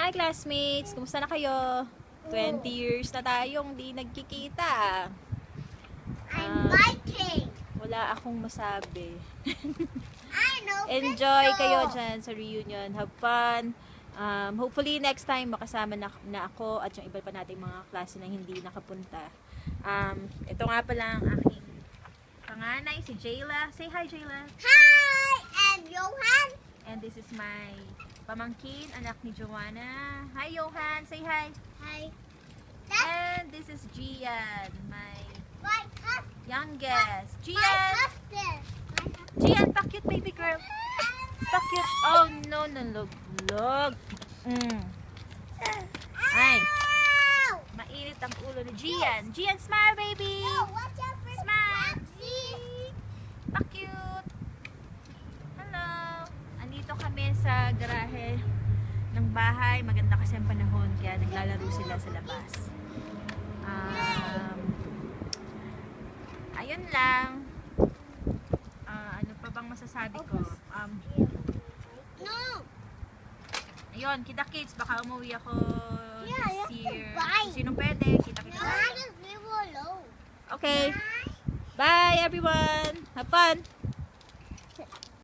Hi classmates! Kumusta na kayo? 20 years na tayong di nagkikita. I'm biking. Wala akong masabi. I know. Enjoy kayo dyan sa reunion. Have fun. Hopefully next time makasama na ako at yung iba pa nating mga klase na hindi nakapunta. Ito nga pala ang aking panganay, si Jayla. Say hi, Jayla. Hi, and Johan. And this is my pamangkin, anak ni Joanna. Hi, Johan. Say hi. Hi. And this is Gian, my My cup. youngest. My Gian! husband. Gian, pa-cute baby girl. Pa-cute. Oh, no, no, log. Ay, Ow! mainit ang ulo ni Gian. Gian, smile, baby. Oh, watch out for Smile. taxi. Pa-cute. Hello. Andito kami sa garahe ng bahay. Maganda kasi ang panahon, kaya naglalaro sila sa labas. Ayun lang. Ano pa bang masasabi ko? No. Ayun, kita kids, baka umuwi ako Yeah, you have this to year. buy. Kung sino pwede, kita-kita No, tayo. I just leave alone. Okay. Bye everyone. Have fun.